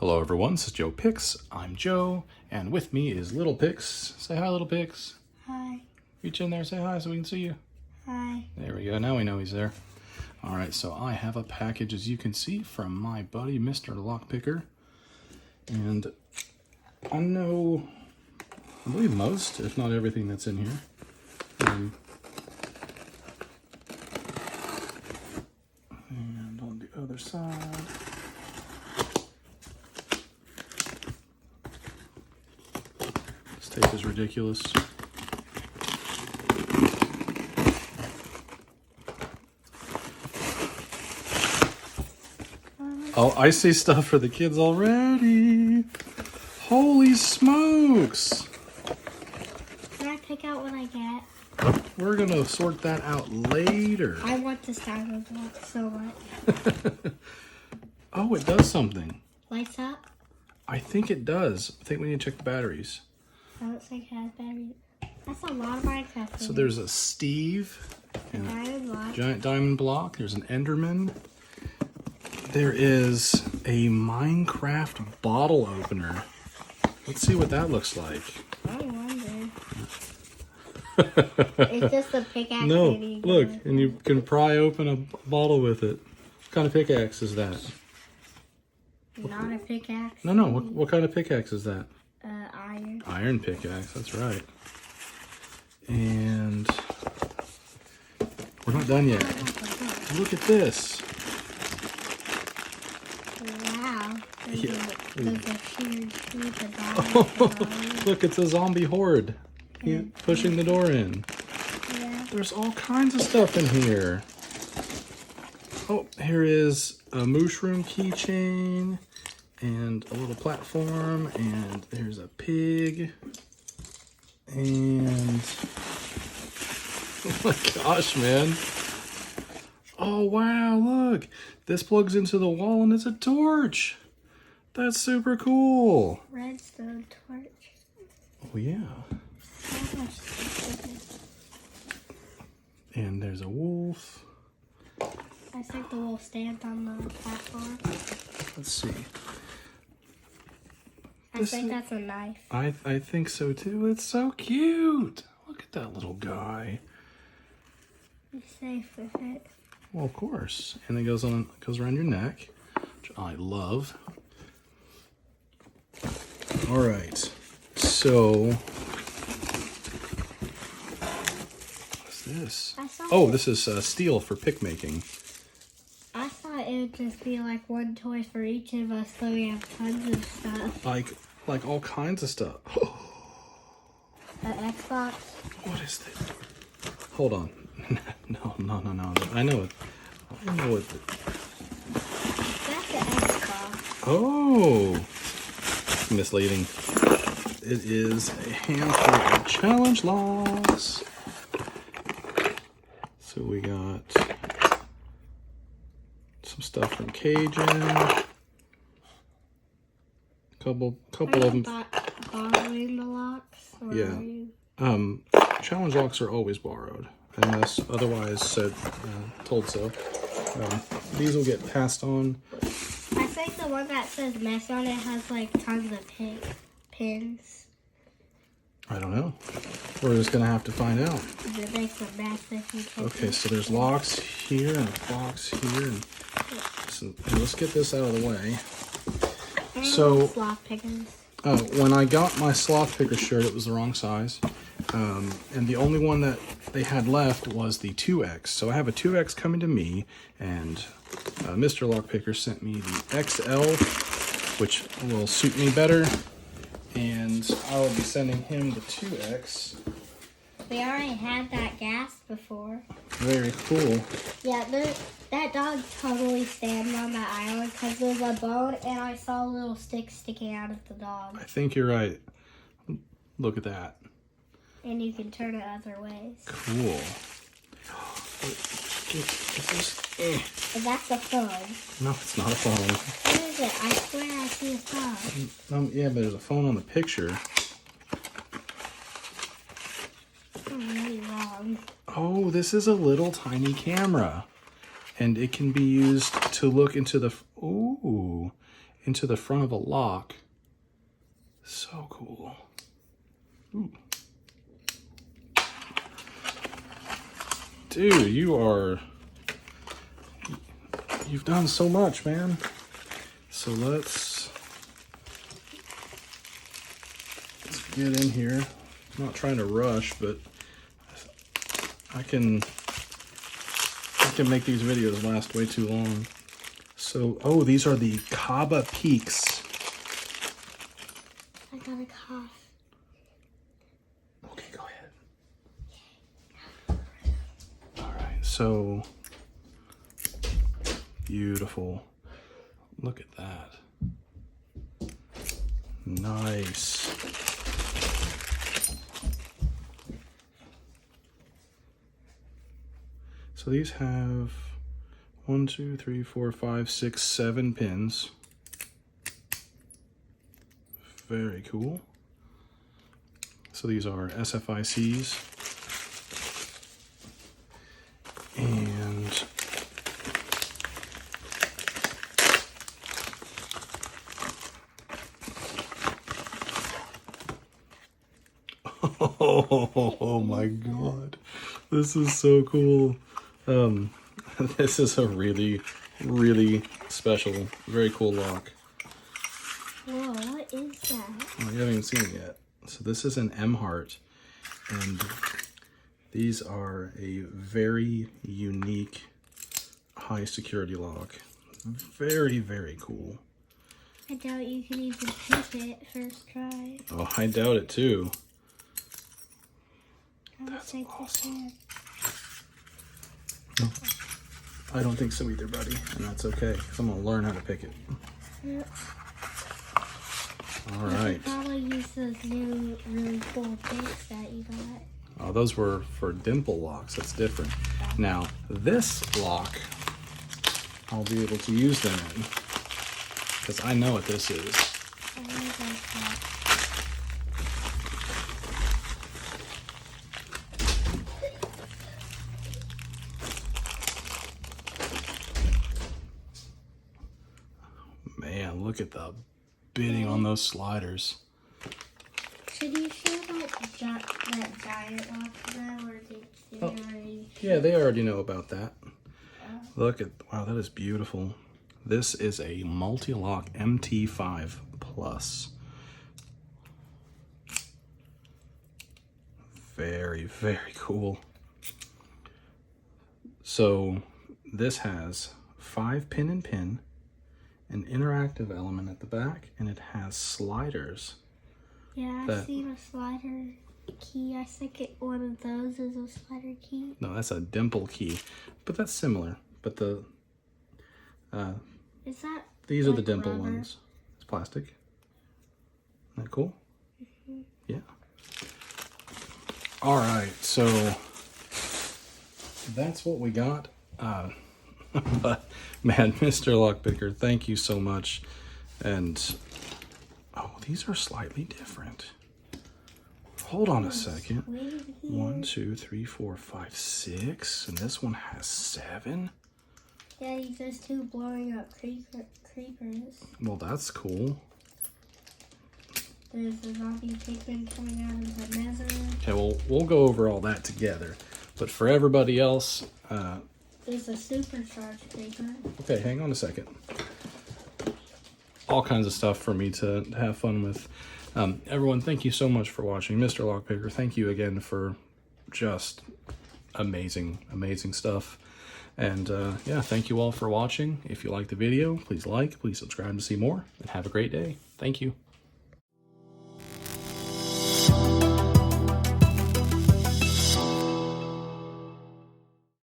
Hello everyone, this is Joe Pix. I'm Joe, and with me is Little Pix. Say hi, Little Pix. Hi. Reach in there, say hi so we can see you. Hi. There we go, now we know he's there. Alright, so I have a package, as you can see, from my buddy, Mr. Lockpicker. And I believe most, if not everything that's in here. And on the other side... Tape is ridiculous. Oh, I see stuff for the kids already. Holy smokes. Can I pick out what I get? We're gonna sort that out later. I want the Stylo block so much. Oh, it does something. Lights up? I think it does. I think we need to check the batteries. I don't think it has batteries. That's a lot of Minecraft. So there's a Steve. And Diamond block. Giant diamond block. There's an Enderman. There is a Minecraft bottle opener. Let's see what that looks like. I wonder. It's just a pickaxe. No, look, and you can pry open a bottle with it. What kind of pickaxe is that? Not a pickaxe. No, what kind of pickaxe is that? Iron. Iron pickaxe, that's right. And we're not done yet. Look at this. Wow. Yeah. There's a huge Oh, look, it's a zombie horde. He's pushing the door in. Yeah. There's all kinds of stuff in here. Oh, here is a mushroom keychain and a little platform, and there's a pig. And oh my gosh, man. Oh wow, look. This plugs into the wall and it's a torch. That's super cool. Redstone torch. Oh yeah. And there's a wolf. I think the wolf stands on the platform. Let's see. I think that's a knife. I think so too. It's so cute. Look at that little guy. Be safe with it. Well, of course. And it goes around your neck, which I love. All right. So what's this? Oh, this is steel for pick making. I thought it would just be like one toy for each of us, so we have tons of stuff. Like all kinds of stuff. An Xbox. What is this? Hold on. No. I know it. That's an Xbox. Oh, misleading. It is a handful of challenge locks. So we got some stuff from Cajun. Couple of them. Borrowing the locks? Or Yeah. Challenge locks are always borrowed, unless otherwise told so. These will get passed on. I think the one that says mess on it has like tons of pins. I don't know. We're just gonna have to find out. It makes a mess if you take Okay, it. so there's locks here and a box here, and let's get this out of the way. So, Sloth pickers. when I got my sloth picker shirt, it was the wrong size, and the only one that they had left was the 2X. So I have a 2X coming to me, and Mr. Lockpicker sent me the XL, which will suit me better, and I will be sending him the 2X. We already had that gas before. Very cool. Yeah, that dog totally stands on that island because there's a bone and I saw a little stick sticking out of the dog. I think you're right. Look at that. And you can turn it other ways. Cool. And that's a phone. No, it's not a phone. What is it? I swear I see a phone. Yeah, but there's a phone on the picture. I'm really wrong. Oh, this is a little tiny camera. And it can be used to look into the... Ooh. into the front of a lock. So cool. Ooh. Dude, you've done so much, man. So let's get in here. I'm not trying to rush, but I can make these videos last way too long. So, oh, these are the Kaba Peaks. I got a cough. Okay, go ahead. All right, so beautiful. Look at that. Nice. So these have 1, 2, 3, 4, 5, 6, 7 pins. Very cool. So these are SFICs. And oh my god. This is so cool. This is a really, really special, very cool lock. Whoa, what is that? Oh, you haven't even seen it yet. So this is an M-Heart, and these are a very unique high security lock. Very, very cool. I doubt you can even pick it first try. Oh, I doubt it too. I don't think awesome. you I don't think so either, buddy, and that's okay, because I'm going to learn how to pick it. can. Yep. All You right. should probably use those new really cool picks that you got. Oh, those were for dimple locks. That's different. Now, this lock, I'll be able to use them in, because I know what this is. I really like that. Man, look at the bitting on those sliders. Should you show that giant lock to them, or did you already? Yeah, they already know about that. Look at, wow, that is beautiful. This is a multi-lock MT5 Plus. Very, very cool. So this has 5 pin and pin, an interactive element at the back, and it has sliders. Yeah, I've seen a slider key. I think one of those is a slider key. No, that's a dimple key, but that's similar. But the Is that? these are the like dimple rubber? ones. It's plastic. Isn't that cool? Mm-hmm. Yeah. All right, so that's what we got. But man, Mr. Lockpicker, thank you so much. And oh, these are slightly different. Hold on a second. 1, 2, 3, 4, 5, 6, and this one has 7. Yeah, you just two blowing up creepers. Well, that's cool. There's a zombie pigman coming out of the nether. Okay, well, we'll go over all that together. But for everybody else, There's a supercharged creeper. okay, hang on a second. All kinds of stuff for me to have fun with. Everyone, thank you so much for watching. Mr. Lockpicker, thank you again for just amazing, amazing stuff. And yeah, thank you all for watching. If you liked the video, please like, please subscribe to see more, and have a great day. Thank you.